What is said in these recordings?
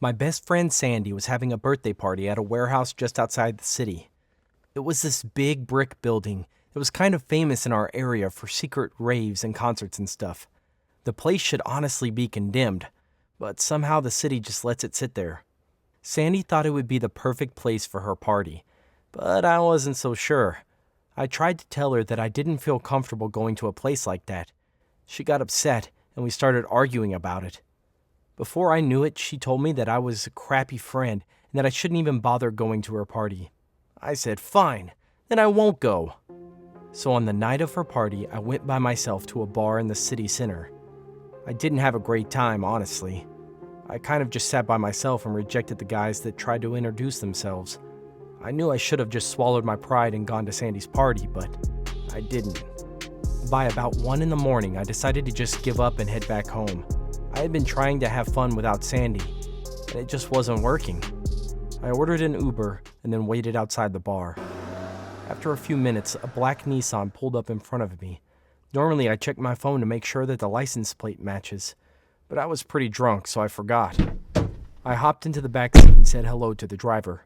My best friend Sandy was having a birthday party at a warehouse just outside the city. It was this big brick building that was kind of famous in our area for secret raves and concerts and stuff. The place should honestly be condemned, but somehow the city just lets it sit there. Sandy thought it would be the perfect place for her party, but I wasn't so sure. I tried to tell her that I didn't feel comfortable going to a place like that. She got upset, and we started arguing about it. Before I knew it, she told me that I was a crappy friend and that I shouldn't even bother going to her party. I said, fine, then I won't go. So on the night of her party, I went by myself to a bar in the city center. I didn't have a great time, honestly. I kind of just sat by myself and rejected the guys that tried to introduce themselves. I knew I should have just swallowed my pride and gone to Sandy's party, but I didn't. By about 1 in the morning, I decided to just give up and head back home. I had been trying to have fun without Sandy, and it just wasn't working. I ordered an Uber and then waited outside the bar. After a few minutes, a black Nissan pulled up in front of me. Normally, I check my phone to make sure that the license plate matches, but I was pretty drunk, so I forgot. I hopped into the back seat and said hello to the driver.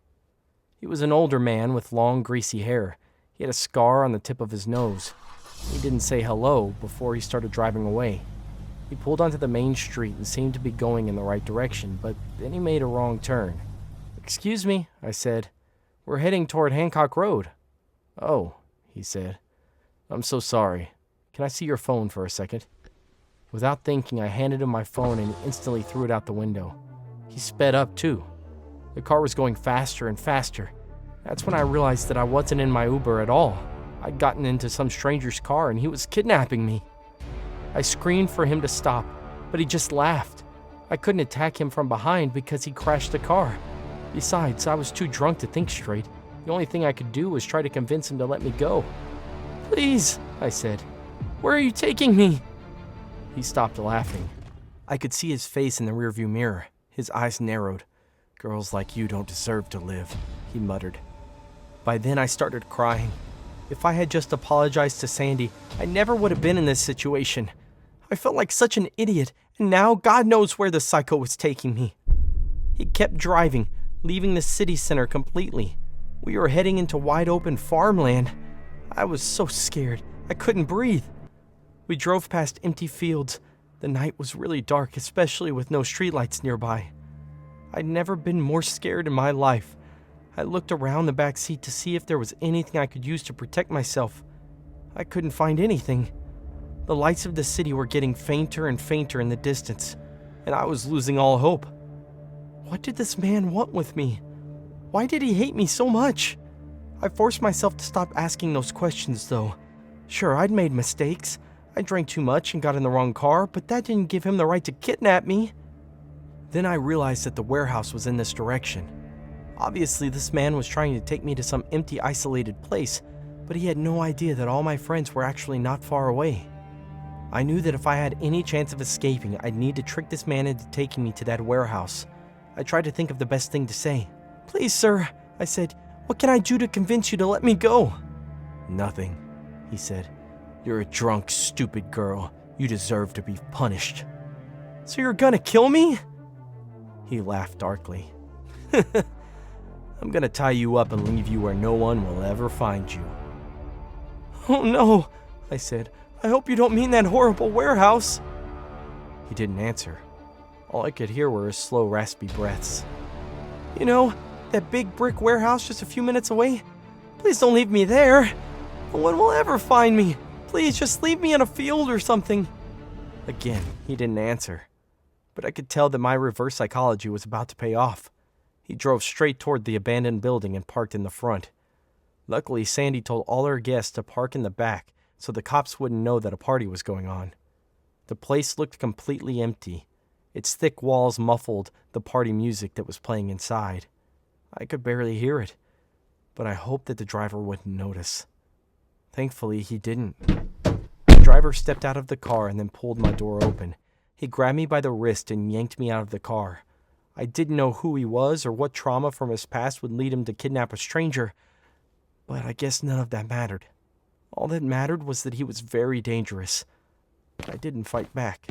He was an older man with long, greasy hair. He had a scar on the tip of his nose. He didn't say hello before he started driving away. He pulled onto the main street and seemed to be going in the right direction, but then he made a wrong turn. "Excuse me," I said. "We're heading toward Hancock Road." "Oh," he said. "I'm so sorry. Can I see your phone for a second?" Without thinking, I handed him my phone and he instantly threw it out the window. He sped up too. The car was going faster and faster. That's when I realized that I wasn't in my Uber at all. I'd gotten into some stranger's car and he was kidnapping me. I screamed for him to stop, but he just laughed. I couldn't attack him from behind because he crashed the car. Besides, I was too drunk to think straight. The only thing I could do was try to convince him to let me go. "Please," I said. "Where are you taking me?" He stopped laughing. I could see his face in the rearview mirror. His eyes narrowed. "Girls like you don't deserve to live," he muttered. By then, I started crying. If I had just apologized to Sandy, I never would have been in this situation. I felt like such an idiot, and now God knows where the psycho was taking me. He kept driving, leaving the city center completely. We were heading into wide open farmland. I was so scared, I couldn't breathe. We drove past empty fields. The night was really dark, especially with no streetlights nearby. I'd never been more scared in my life. I looked around the back seat to see if there was anything I could use to protect myself. I couldn't find anything. The lights of the city were getting fainter and fainter in the distance, and I was losing all hope. What did this man want with me? Why did he hate me so much? I forced myself to stop asking those questions, though. Sure, I'd made mistakes. I drank too much and got in the wrong car, but that didn't give him the right to kidnap me. Then I realized that the warehouse was in this direction. Obviously, this man was trying to take me to some empty, isolated place, but he had no idea that all my friends were actually not far away. I knew that if I had any chance of escaping, I'd need to trick this man into taking me to that warehouse. I tried to think of the best thing to say. "Please, sir," I said, "what can I do to convince you to let me go?" "Nothing," he said. "You're a drunk, stupid girl. You deserve to be punished." "So you're gonna kill me?" He laughed darkly. "I'm gonna tie you up and leave you where no one will ever find you." "Oh no," I said. "I hope you don't mean that horrible warehouse." He didn't answer. All I could hear were his slow, raspy breaths. "You know, that big brick warehouse just a few minutes away? Please don't leave me there. No one will ever find me. Please just leave me in a field or something." Again, he didn't answer. But I could tell that my reverse psychology was about to pay off. He drove straight toward the abandoned building and parked in the front. Luckily, Sandy told all her guests to park in the back so the cops wouldn't know that a party was going on. The place looked completely empty. Its thick walls muffled the party music that was playing inside. I could barely hear it, but I hoped that the driver wouldn't notice. Thankfully, he didn't. The driver stepped out of the car and then pulled my door open. He grabbed me by the wrist and yanked me out of the car. I didn't know who he was or what trauma from his past would lead him to kidnap a stranger, but I guess none of that mattered. All that mattered was that he was very dangerous. I didn't fight back.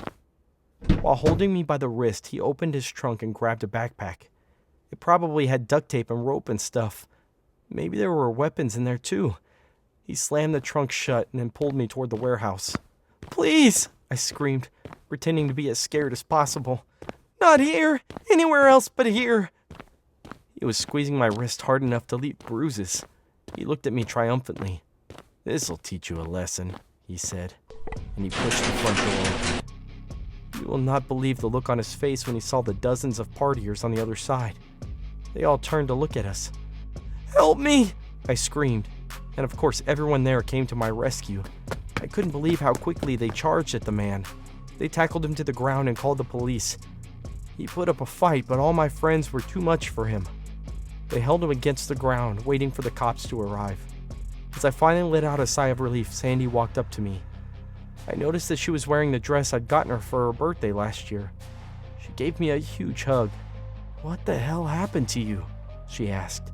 While holding me by the wrist, he opened his trunk and grabbed a backpack. It probably had duct tape and rope and stuff. Maybe there were weapons in there too. He slammed the trunk shut and then pulled me toward the warehouse. "Please!" I screamed, pretending to be as scared as possible. "Not here! Anywhere else but here!" He was squeezing my wrist hard enough to leave bruises. He looked at me triumphantly. "This'll teach you a lesson," he said, and he pushed the front door open. You will not believe the look on his face when he saw the dozens of partiers on the other side. They all turned to look at us. "Help me!" I screamed, and of course everyone there came to my rescue. I couldn't believe how quickly they charged at the man. They tackled him to the ground and called the police. He put up a fight, but all my friends were too much for him. They held him against the ground, waiting for the cops to arrive. As I finally let out a sigh of relief, Sandy walked up to me. I noticed that she was wearing the dress I'd gotten her for her birthday last year. She gave me a huge hug. "What the hell happened to you?" she asked.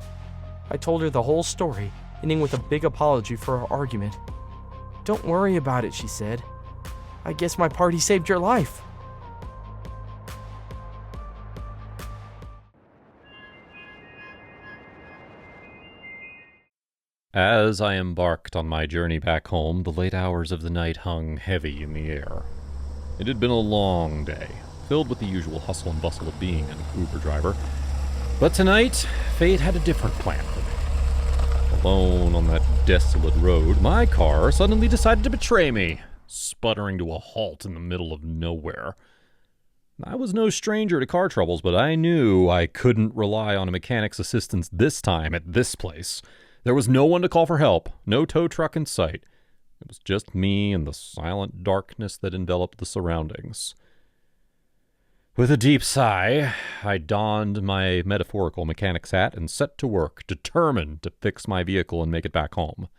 I told her the whole story, ending with a big apology for our argument. "Don't worry about it," she said. "I guess my party saved your life." As I embarked on my journey back home, the late hours of the night hung heavy in the air. It had been a long day, filled with the usual hustle and bustle of being an Uber driver. But tonight, fate had a different plan for me. Alone on that desolate road, my car suddenly decided to betray me, sputtering to a halt in the middle of nowhere. I was no stranger to car troubles, but I knew I couldn't rely on a mechanic's assistance this time at this place. There was no one to call for help, no tow truck in sight. It was just me and the silent darkness that enveloped the surroundings. With a deep sigh, I donned my metaphorical mechanic's hat and set to work, determined to fix my vehicle and make it back home.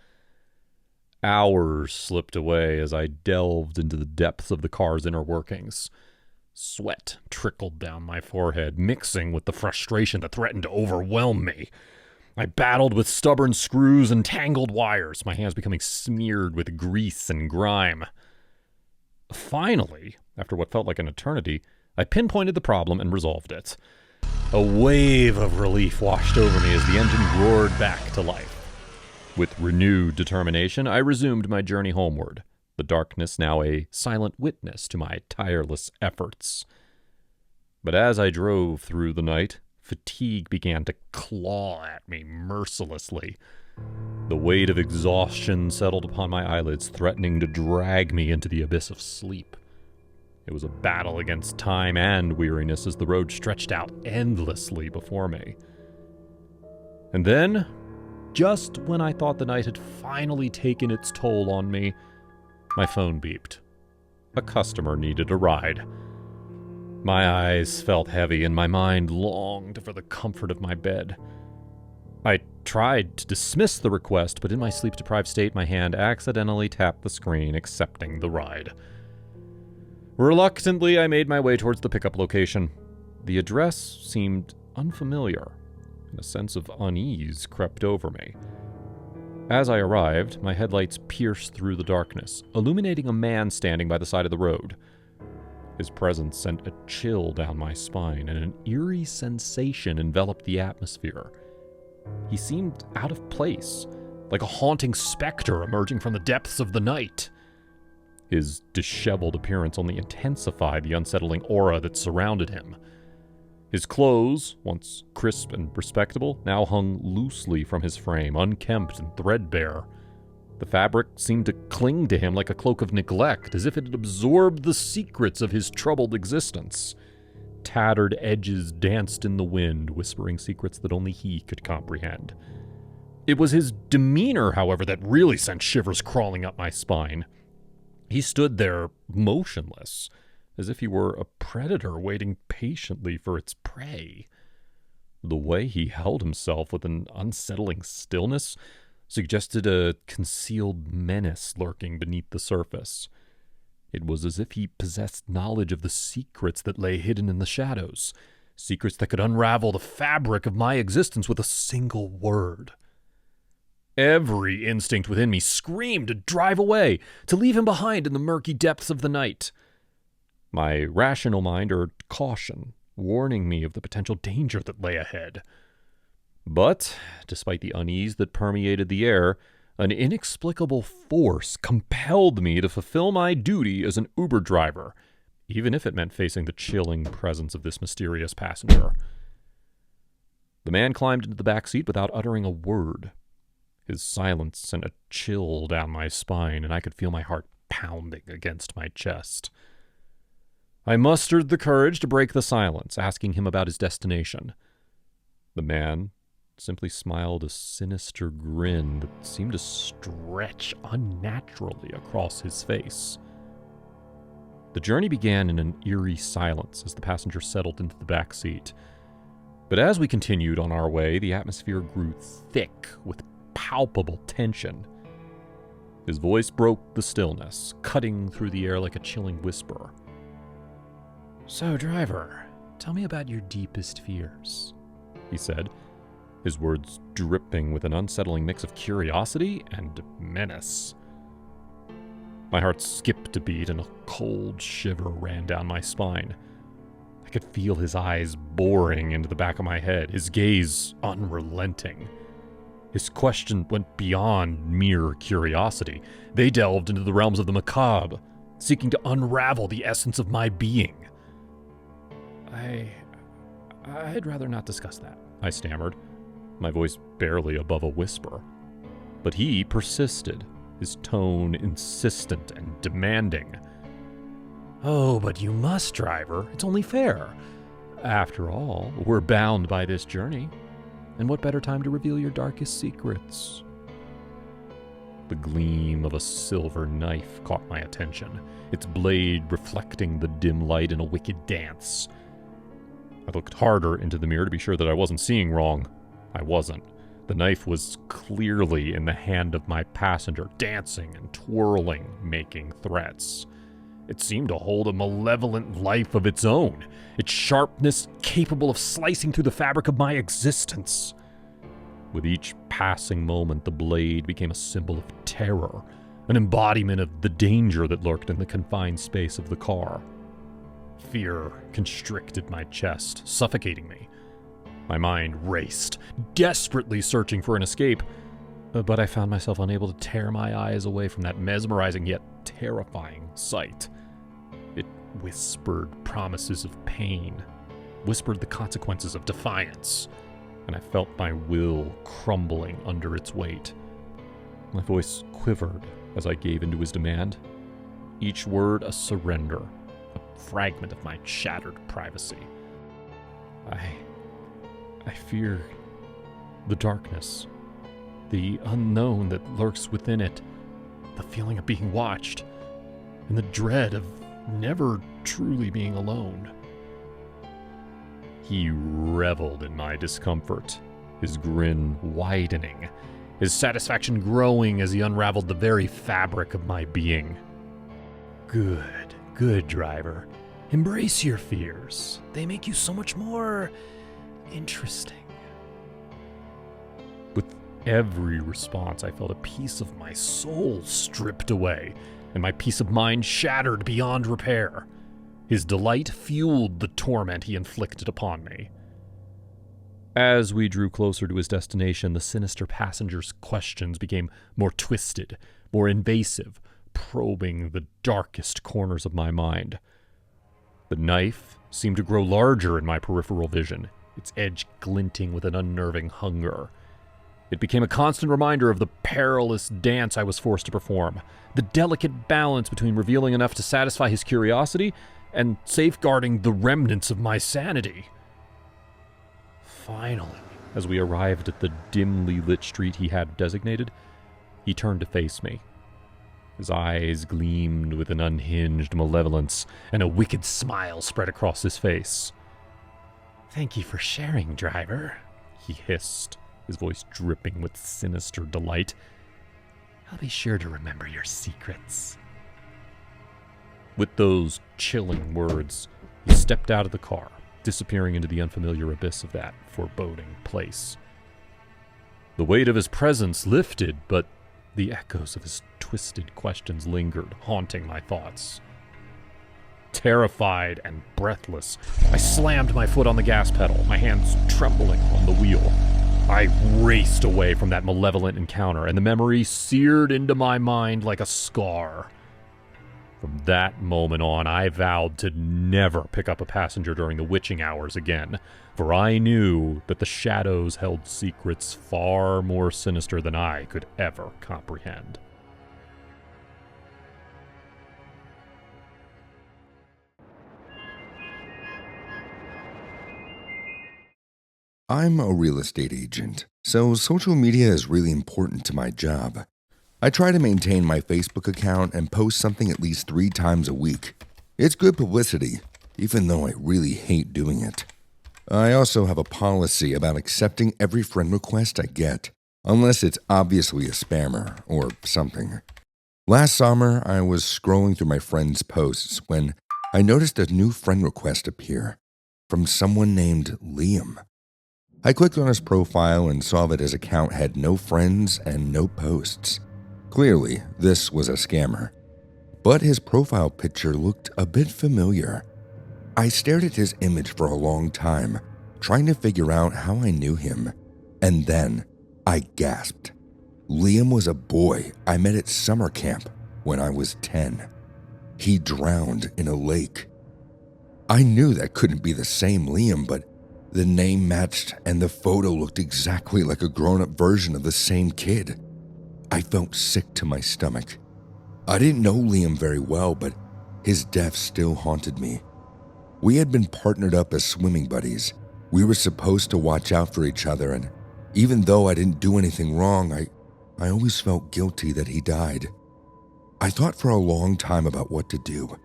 Hours slipped away as I delved into the depths of the car's inner workings. Sweat trickled down my forehead, mixing with the frustration that threatened to overwhelm me. I battled with stubborn screws and tangled wires, my hands becoming smeared with grease and grime. Finally, after what felt like an eternity, I pinpointed the problem and resolved it. A wave of relief washed over me as the engine roared back to life. With renewed determination, I resumed my journey homeward, the darkness now a silent witness to my tireless efforts. But as I drove through the night, fatigue began to claw at me mercilessly. The weight of exhaustion settled upon my eyelids, threatening to drag me into the abyss of sleep. It was a battle against time and weariness as the road stretched out endlessly before me. And then, just when I thought the night had finally taken its toll on me, my phone beeped. A customer needed a ride. My eyes felt heavy and my mind longed for the comfort of my bed. I tried to dismiss the request, but in my sleep-deprived state, my hand accidentally tapped the screen, accepting the ride. Reluctantly, I made my way towards the pickup location. The address seemed unfamiliar, and a sense of unease crept over me. As I arrived, my headlights pierced through the darkness, illuminating a man standing by the side of the road. His presence sent a chill down my spine, and an eerie sensation enveloped the atmosphere. He seemed out of place, like a haunting specter emerging from the depths of the night. His disheveled appearance only intensified the unsettling aura that surrounded him. His clothes, once crisp and respectable, now hung loosely from his frame, unkempt and threadbare. The fabric seemed to cling to him like a cloak of neglect, as if it had absorbed the secrets of his troubled existence. Tattered edges danced in the wind, whispering secrets that only he could comprehend. It was his demeanor, however, that really sent shivers crawling up my spine. He stood there, motionless, as if he were a predator waiting patiently for its prey. The way he held himself with an unsettling stillness suggested a concealed menace lurking beneath the surface. It was as if he possessed knowledge of the secrets that lay hidden in the shadows, secrets that could unravel the fabric of my existence with a single word. Every instinct within me screamed to drive away, to leave him behind in the murky depths of the night. My rational mind urged caution, warning me of the potential danger that lay ahead. But, despite the unease that permeated the air, an inexplicable force compelled me to fulfill my duty as an Uber driver, even if it meant facing the chilling presence of this mysterious passenger. The man climbed into the back seat without uttering a word. His silence sent a chill down my spine, and I could feel my heart pounding against my chest. I mustered the courage to break the silence, asking him about his destination. The man simply smiled a sinister grin that seemed to stretch unnaturally across his face. The journey began in an eerie silence as the passenger settled into the back seat. But as we continued on our way, the atmosphere grew thick with palpable tension. His voice broke the stillness, cutting through the air like a chilling whisper. "So, driver, tell me about your deepest fears," he said, his words dripping with an unsettling mix of curiosity and menace. My heart skipped a beat and a cold shiver ran down my spine. I could feel his eyes boring into the back of my head, his gaze unrelenting. His question went beyond mere curiosity. They delved into the realms of the macabre, seeking to unravel the essence of my being. I'd rather not discuss that, I stammered, my voice barely above a whisper. But he persisted, his tone insistent and demanding. "Oh, but you must, driver. It's only fair. After all, we're bound by this journey. And what better time to reveal your darkest secrets?" The gleam of a silver knife caught my attention, its blade reflecting the dim light in a wicked dance. I looked harder into the mirror to be sure that I wasn't seeing wrong. I wasn't. The knife was clearly in the hand of my passenger, dancing and twirling, making threats. It seemed to hold a malevolent life of its own, its sharpness capable of slicing through the fabric of my existence. With each passing moment, the blade became a symbol of terror, an embodiment of the danger that lurked in the confined space of the car. Fear constricted my chest, suffocating me. My mind raced, desperately searching for an escape, but I found myself unable to tear my eyes away from that mesmerizing yet terrifying sight. It whispered promises of pain, whispered the consequences of defiance, and I felt my will crumbling under its weight. My voice quivered as I gave into his demand, each word a surrender, a fragment of my shattered privacy. I fear the darkness, the unknown that lurks within it, the feeling of being watched, and the dread of never truly being alone. He reveled in my discomfort, his grin widening, his satisfaction growing as he unraveled the very fabric of my being. Good, driver. Embrace your fears. They make you so much more interesting." With every response, I felt a piece of my soul stripped away, and my peace of mind shattered beyond repair. His delight fueled the torment he inflicted upon me. As we drew closer to his destination, the sinister passenger's questions became more twisted, more invasive, probing the darkest corners of my mind. The knife seemed to grow larger in my peripheral vision, its edge glinting with an unnerving hunger. It became a constant reminder of the perilous dance I was forced to perform, the delicate balance between revealing enough to satisfy his curiosity and safeguarding the remnants of my sanity. Finally, as we arrived at the dimly lit street he had designated, he turned to face me. His eyes gleamed with an unhinged malevolence, and a wicked smile spread across his face. "Thank you for sharing, driver," he hissed, his voice dripping with sinister delight. "I'll be sure to remember your secrets." With those chilling words, he stepped out of the car, disappearing into the unfamiliar abyss of that foreboding place. The weight of his presence lifted, but the echoes of his twisted questions lingered, haunting my thoughts. Terrified and breathless, I slammed my foot on the gas pedal, my hands trembling on the wheel. I raced away from that malevolent encounter, and the memory seared into my mind like a scar. From that moment on, I vowed to never pick up a passenger during the witching hours again, for I knew that the shadows held secrets far more sinister than I could ever comprehend. I'm a real estate agent, so social media is really important to my job. I try to maintain my Facebook account and post something at least 3 times a week. It's good publicity, even though I really hate doing it. I also have a policy about accepting every friend request I get, unless it's obviously a spammer or something. Last summer, I was scrolling through my friends' posts when I noticed a new friend request appear from someone named Liam. I clicked on his profile and saw that his account had no friends and no posts. Clearly, this was a scammer. But his profile picture looked a bit familiar. I stared at his image for a long time, trying to figure out how I knew him. And then, I gasped. Liam was a boy I met at summer camp when I was 10. He drowned in a lake. I knew that couldn't be the same Liam, but the name matched and the photo looked exactly like a grown-up version of the same kid. I felt sick to my stomach. I didn't know Liam very well, but his death still haunted me. We had been partnered up as swimming buddies. We were supposed to watch out for each other, and even though I didn't do anything wrong, I always felt guilty that he died. I thought for a long time about what to do.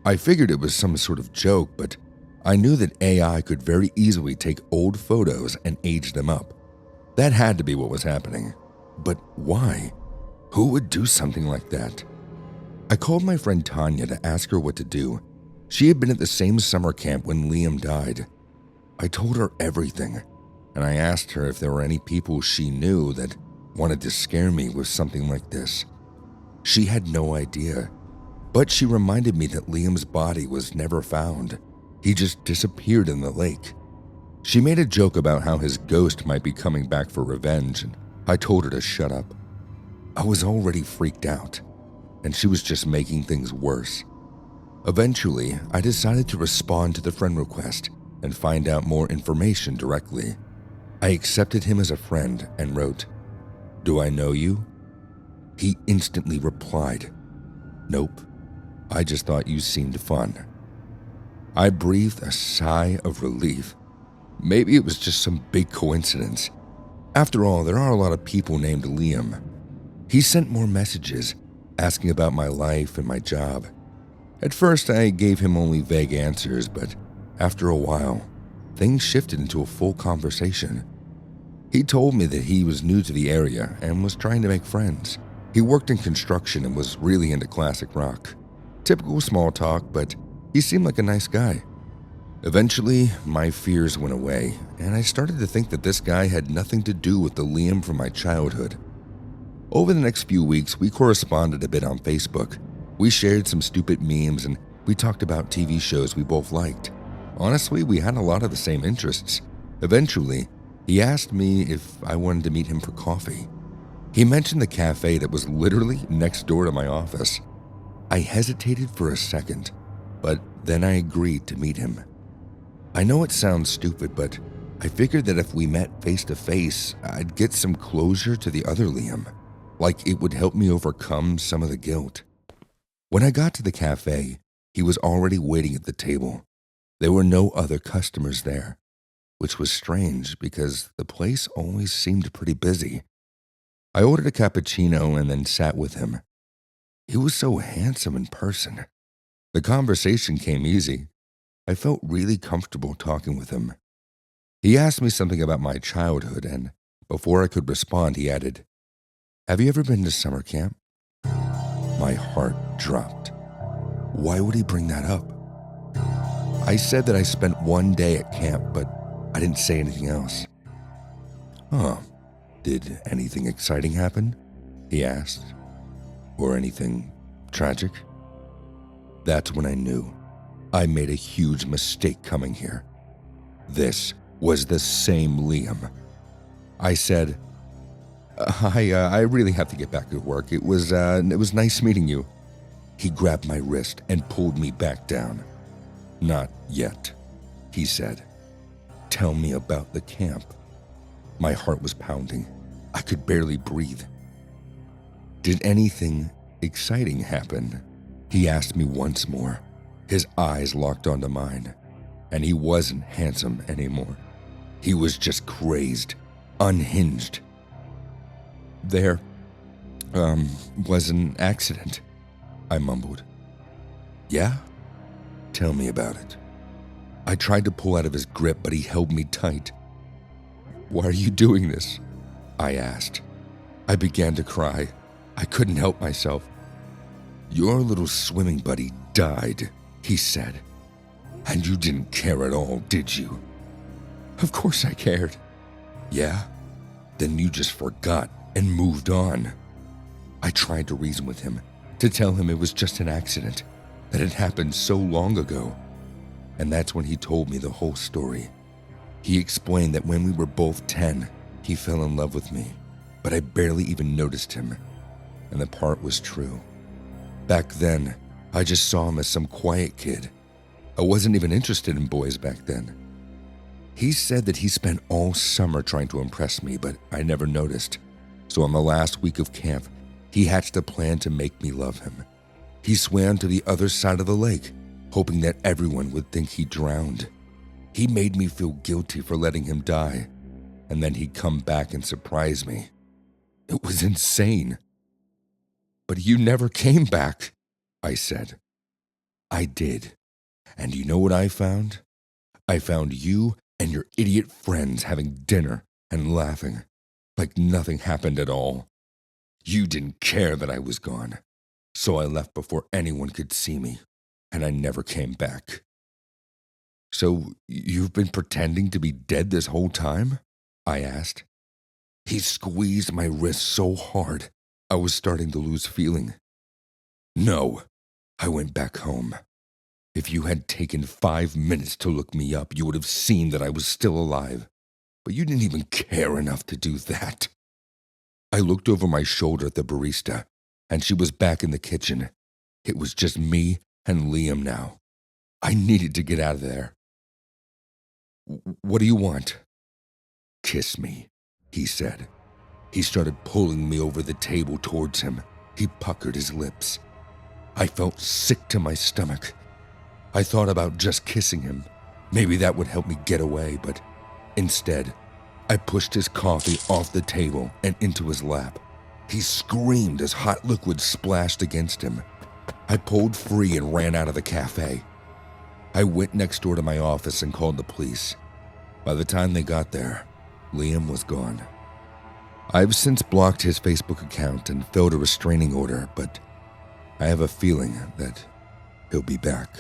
I figured it was some sort of joke, but I knew that AI could very easily take old photos and age them up. That had to be what was happening. But why? Who would do something like that? I called my friend Tanya to ask her what to do. She had been at the same summer camp when Liam died. I told her everything, and I asked her if there were any people she knew that wanted to scare me with something like this. She had no idea, but she reminded me that Liam's body was never found. He just disappeared in the lake. She made a joke about how his ghost might be coming back for revenge, and I told her to shut up. I was already freaked out, and she was just making things worse. Eventually, I decided to respond to the friend request and find out more information directly. I accepted him as a friend and wrote, "Do I know you?" He instantly replied, "Nope, I just thought you seemed fun." I breathed a sigh of relief. Maybe it was just some big coincidence. After all, there are a lot of people named Liam. He sent more messages, asking about my life and my job. At first, I gave him only vague answers, but after a while, things shifted into a full conversation. He told me that he was new to the area and was trying to make friends. He worked in construction and was really into classic rock. Typical small talk, but he seemed like a nice guy. Eventually, my fears went away, and I started to think that this guy had nothing to do with the Liam from my childhood. Over the next few weeks, we corresponded a bit on Facebook. We shared some stupid memes, and we talked about TV shows we both liked. Honestly, we had a lot of the same interests. Eventually, he asked me if I wanted to meet him for coffee. He mentioned the cafe that was literally next door to my office. I hesitated for a second, but then I agreed to meet him. I know it sounds stupid, but I figured that if we met face to face, I'd get some closure to the other Liam. Like it would help me overcome some of the guilt. When I got to the cafe, he was already waiting at the table. There were no other customers there, which was strange because the place always seemed pretty busy. I ordered a cappuccino and then sat with him. He was so handsome in person. The conversation came easy. I felt really comfortable talking with him. He asked me something about my childhood, and before I could respond, he added, "Have you ever been to summer camp?" My heart dropped. Why would he bring that up? I said that I spent one day at camp, but I didn't say anything else. "Huh, did anything exciting happen?" he asked. "Or anything tragic?" That's when I knew. I made a huge mistake coming here. This was the same Liam. I said, I really have to get back to work. It was nice meeting you. He grabbed my wrist and pulled me back down. Not yet, he said. Tell me about the camp. My heart was pounding. I could barely breathe. Did anything exciting happen? He asked me once more. His eyes locked onto mine, and he wasn't handsome anymore. He was just crazed, unhinged. There, was an accident, I mumbled. Yeah? Tell me about it. I tried to pull out of his grip, but he held me tight. Why are you doing this? I asked. I began to cry. I couldn't help myself. Your little swimming buddy died, he said. And you didn't care at all, did you? Of course I cared. Yeah? Then you just forgot and moved on. I tried to reason with him, to tell him it was just an accident, that had happened so long ago. And that's when he told me the whole story. He explained that when we were both 10, he fell in love with me, but I barely even noticed him. And the part was true. Back then, I just saw him as some quiet kid. I wasn't even interested in boys back then. He said that he spent all summer trying to impress me, but I never noticed. So on the last week of camp, he hatched a plan to make me love him. He swam to the other side of the lake, hoping that everyone would think he drowned. He made me feel guilty for letting him die, and then he'd come back and surprise me. It was insane. But you never came back, I said. I did. And you know what I found? I found you and your idiot friends having dinner and laughing like nothing happened at all. You didn't care that I was gone, so I left before anyone could see me, and I never came back. So you've been pretending to be dead this whole time? I asked. He squeezed my wrist so hard, I was starting to lose feeling. No, I went back home. If you had taken 5 minutes to look me up, you would have seen that I was still alive. But you didn't even care enough to do that. I looked over my shoulder at the barista, and she was back in the kitchen. It was just me and Liam now. I needed to get out of there. What do you want? Kiss me, he said. He started pulling me over the table towards him. He puckered his lips. I felt sick to my stomach. I thought about just kissing him. Maybe that would help me get away, but instead, I pushed his coffee off the table and into his lap. He screamed as hot liquid splashed against him. I pulled free and ran out of the cafe. I went next door to my office and called the police. By the time they got there, Liam was gone. I've since blocked his Facebook account and filled a restraining order, but I have a feeling that he'll be back.